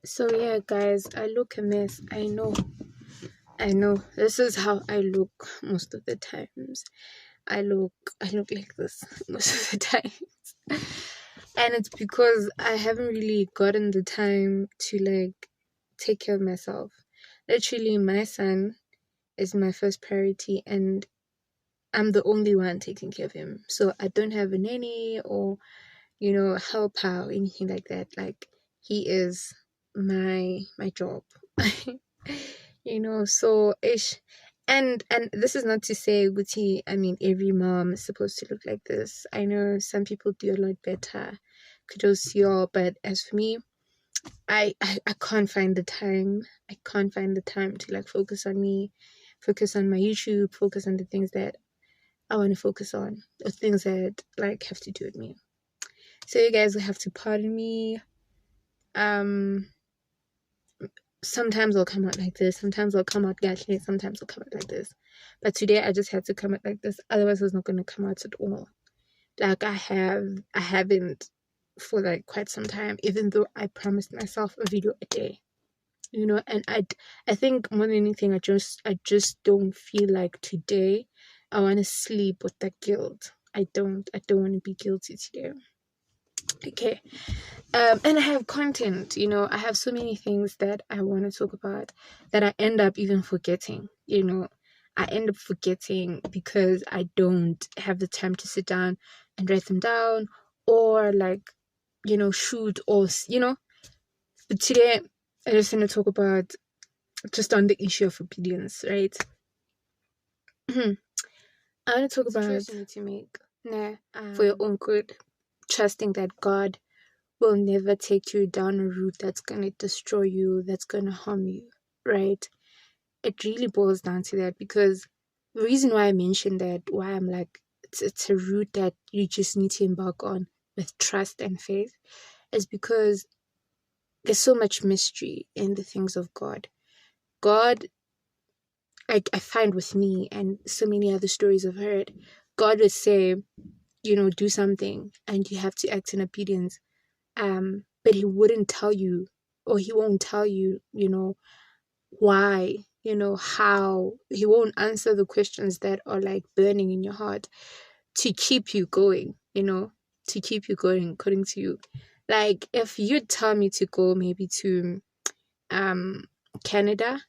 So yeah, guys, I look a mess. I know. This is how I look most of the times. I look like this most of the times. And it's because I haven't really gotten the time to take care of myself. Literally, my son is my first priority, and I'm the only one taking care of him. So I don't have a nanny or help out or anything like that. Like, he is my job. So ish. And this is not to say Guti, I mean every mom is supposed to look like this. I know some people do a lot better. Kudos to y'all, but as for me, I can't find the time. I can't find the time to focus on me, focus on my YouTube, focus on the things that I want to focus on, the things that have to do with me. So you guys will have to pardon me. Sometimes I'll come out like this, sometimes I'll come out gashly, sometimes I'll come out like this. But today I just had to come out like this, otherwise I was not gonna come out at all. I haven't for quite some time, even though I promised myself a video a day. And I think more than anything, I just don't feel like today I want to sleep with that guilt. I don't want to be guilty today. Okay. And I have content, I have so many things that I want to talk about that I end up even forgetting. I end up forgetting because I don't have the time to sit down and write them down, or shoot, or but today I just want to talk about just on the issue of obedience, right? I want to talk about choice you need to make for your own good, trusting that God will never take you down a route that's going to destroy you, that's going to harm you, right? It really boils down to that, because the reason why I mentioned that, why I'm like, it's a route that you just need to embark on with trust and faith, is because there's so much mystery in the things of God. God, I find with me and so many other stories I've heard, God would say, do something and you have to act in obedience. But he wouldn't tell you, or he won't tell you, why, how. He won't answer the questions that are burning in your heart to keep you going, to keep you going according to you. If you tell me to go maybe to Canada,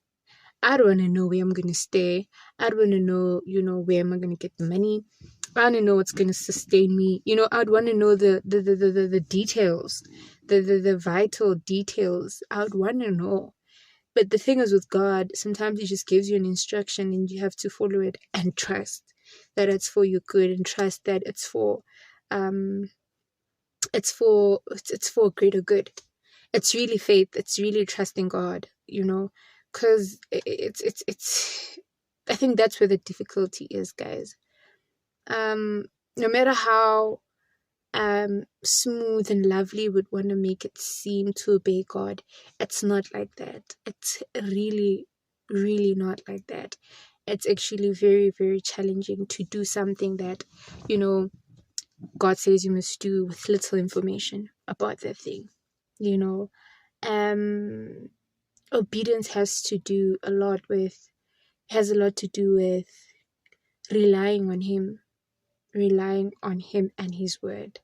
I don't want to know where I'm going to stay. I don't want to know, where am I going to get the money. I want to know what's going to sustain me. I'd want to know the details, the vital details. I would want to know. But the thing is with God, sometimes he just gives you an instruction and you have to follow it and trust that it's for your good, and trust that it's for greater good. It's really faith. It's really trusting God, because it's I think that's where the difficulty is, guys. No matter how smooth and lovely would want to make it seem to obey God, it's not like that. It's really, really not like that. It's actually very, very challenging to do something that, God says you must do with little information about that thing. Obedience has a lot to do with relying on Him and His word.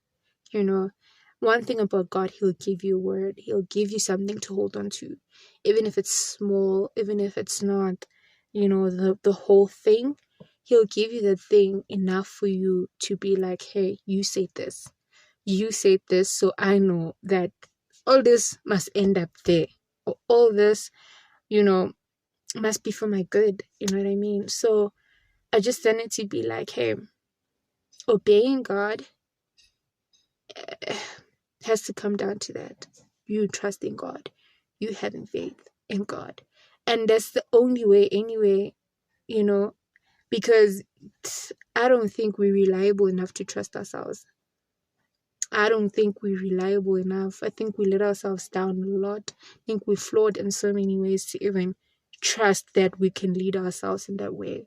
One thing about God, He'll give you a word. He'll give you something to hold on to, even if it's small, even if it's not, the whole thing. He'll give you the thing enough for you to be like, hey, you said this, so I know that all this must end up there, or all this, must be for my good. You know what I mean? So I just wanted to be like, hey, obeying God has to come down to that. You trusting God, you having faith in God. And that's the only way anyway, because I don't think we're reliable enough to trust ourselves. I don't think we're reliable enough. I think we let ourselves down a lot. I think we're flawed in so many ways to even trust that we can lead ourselves in that way.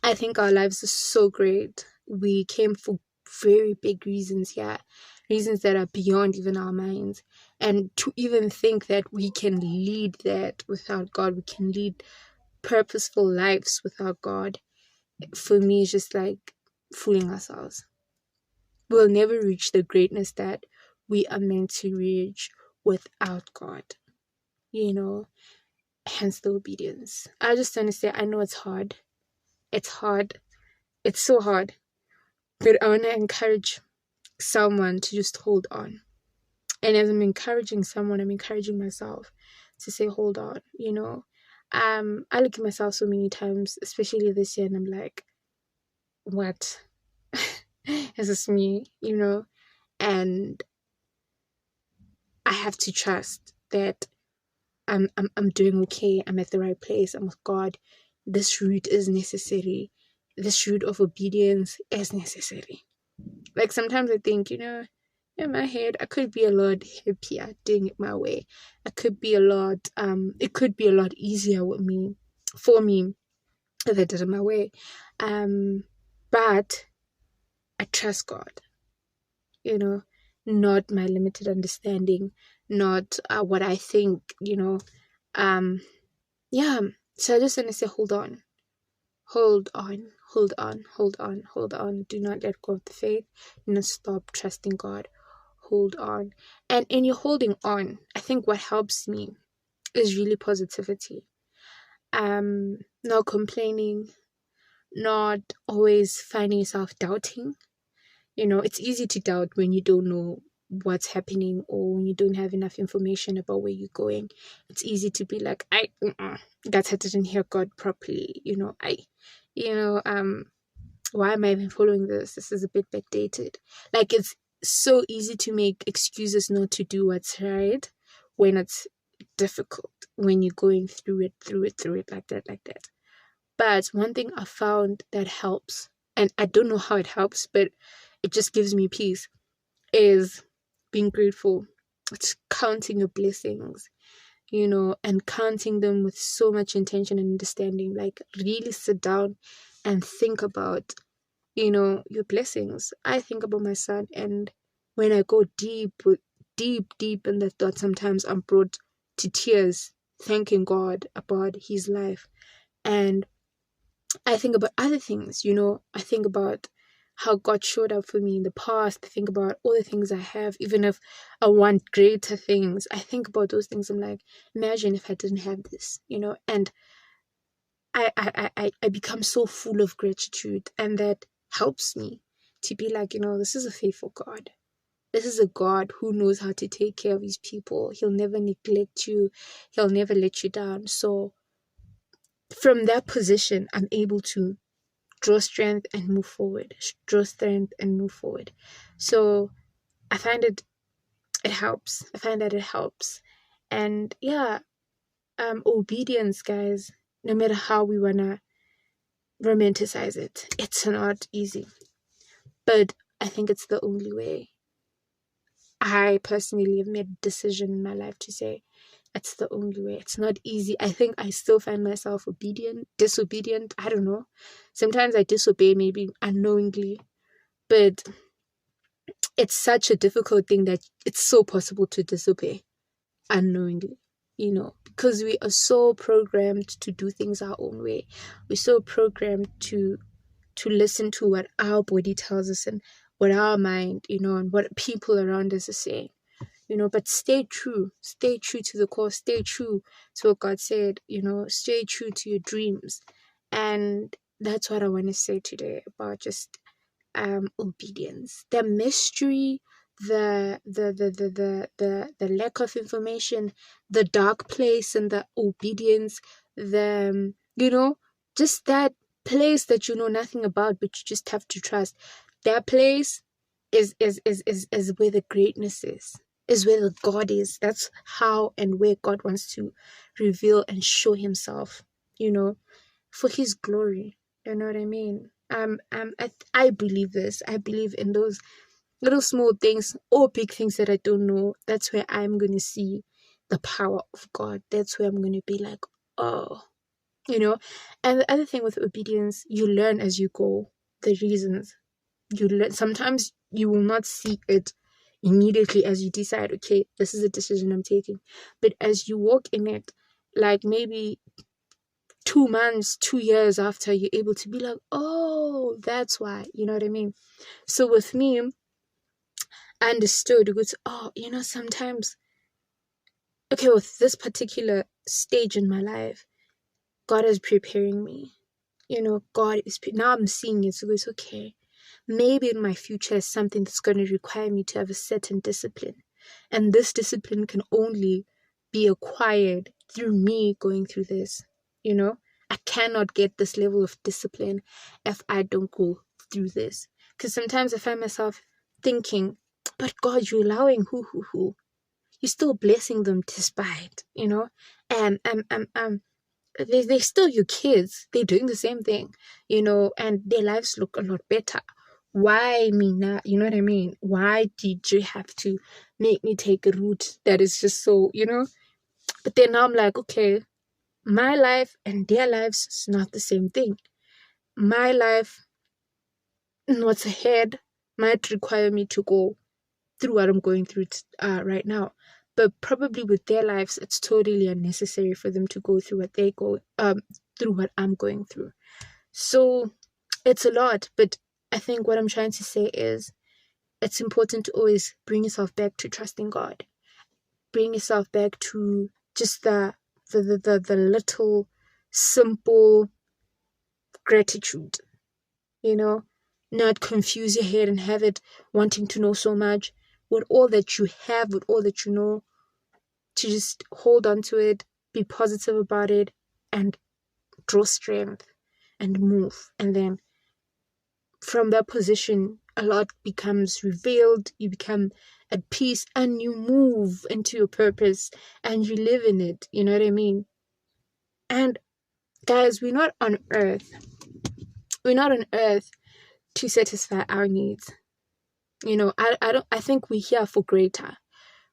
I think our lives are so great. We came for very big reasons here, reasons that are beyond even our minds. And to even think that we can lead that without God, we can lead purposeful lives without God, for me, is just like fooling ourselves. We'll never reach the greatness that we are meant to reach without God, you know, hence the obedience. I just want to say, I know it's hard. It's hard. It's so hard. But I want to encourage someone to just hold on. And as I'm encouraging someone, I'm encouraging myself to say, hold on, you know. I look at myself so many times, especially this year, and I'm like, what? Is this me? You know? And I have to trust that I'm doing okay. I'm at the right place. I'm with God. This route is necessary. This route of obedience is necessary. Like sometimes I think, you know, in my head, I could be a lot happier doing it my way. I could be a lot, it could be a lot easier for me, if I did it my way. But I trust God, you know, not my limited understanding, not what I think, you know. Yeah. So I just want to say, hold on, hold on, hold on, hold on, hold on. Do not let go of the faith. Do not stop trusting God. Hold on. And in your holding on, I think what helps me is really positivity. Not complaining, not always finding yourself doubting. You know, it's easy to doubt when you don't know what's happening or when you don't have enough information about where you're going. It's easy to be like, guess I didn't hear God properly. You know, why am I even following this? This is a bit backdated. Like, it's so easy to make excuses not to do what's right when it's difficult, when you're going through it like that. But one thing I found that helps, and I don't know how it helps, but it just gives me peace, is being grateful. It's counting your blessings, you know, and counting them with so much intention and understanding. Like, really sit down and think about, you know, your blessings. I think about my son, and when I go deep in the thought, sometimes I'm brought to tears, thanking God about his life. And I think about other things, you know. I think about how God showed up for me in the past. I think about all the things I have, even if I want greater things. I think about those things. I'm like, imagine if I didn't have this, you know. And I become so full of gratitude, and that helps me to be like, you know, this is a faithful God. This is a God who knows how to take care of his people. He'll never neglect you. He'll never let you down. So from that position, I'm able to draw strength and move forward. Draw strength and move forward. So I find it helps. I find that it helps. And yeah, obedience, guys, no matter how we wanna romanticize it, it's not easy. But I think it's the only way. I personally have made a decision in my life to say it's the only way. It's not easy. I think I still find myself disobedient. I don't know. Sometimes I disobey, maybe unknowingly, but it's such a difficult thing that it's so possible to disobey unknowingly, you know, because we are so programmed to do things our own way. We're so programmed to listen to what our body tells us and what our mind, you know, and what people around us are saying, you know. But stay true to the course, stay true to what God said, you know, stay true to your dreams. And that's what I want to say today about just obedience. The mystery, the lack of information, the dark place, and the obedience, the you know, just that place that you know nothing about, but you just have to trust. That place is where the greatness is where the God is. That's how and where God wants to reveal and show himself, you know, for his glory. You know what I mean? I believe this. I believe in those little small things or big things that I don't know. That's where I'm going to see the power of God. That's where I'm going to be like, oh, you know. And the other thing with obedience, you learn as you go the reasons. Sometimes you will not see it immediately as you decide, okay, this is a decision I'm taking. But as you walk in it, like maybe 2 months, 2 years after, you're able to be like, oh, that's why. You know what I mean? So with me, I understood because, sometimes, okay, with this particular stage in my life, God is preparing me. God is, now I'm seeing it, so it's okay. Maybe in my future is something that's going to require me to have a certain discipline. And this discipline can only be acquired through me going through this. I cannot get this level of discipline if I don't go through this. Because sometimes I find myself thinking, but God, you're allowing who. You're still blessing them despite, and they're still your kids. They're doing the same thing, and their lives look a lot better. Why me now? You know what I mean? Why did you have to make me take a route that is just so, But then now I'm like, okay, my life and their lives is not the same thing. My life and what's ahead might require me to go through what I'm going through right now. But probably with their lives, it's totally unnecessary for them to go through through what I'm going through. So it's a lot, but I think what I'm trying to say is it's important to always bring yourself back to trusting God. Bring yourself back to just the little simple gratitude, not confuse your head and have it wanting to know so much. With all that you have, with all that you know, to just hold on to it, be positive about it, and draw strength and move. And then from that position, a lot becomes revealed. You become at peace and you move into your purpose and you live in it. You know what I mean? And guys, we're not on earth. We're not on earth to satisfy our needs. I think we're here for greater.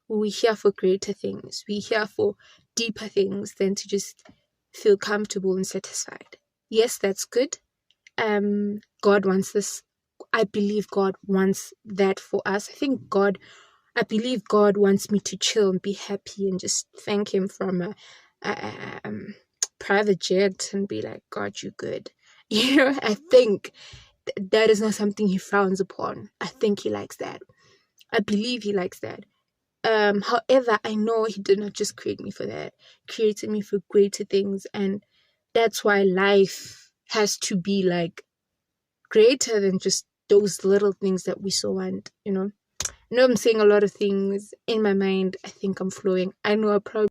We're here for greater things. We're here for deeper things than to just feel comfortable and satisfied. Yes, that's good. God wants this. I believe God wants that for us. I believe God wants me to chill and be happy and just thank Him from a private jet and be like, God, you good. I think that is not something He frowns upon. I think He likes that. I believe He likes that. However, I know He did not just create me for that. He created me for greater things, and that's why life has to be like greater than just those little things that we so want. I know I'm saying a lot of things in my mind. I think I'm flowing. I know I probably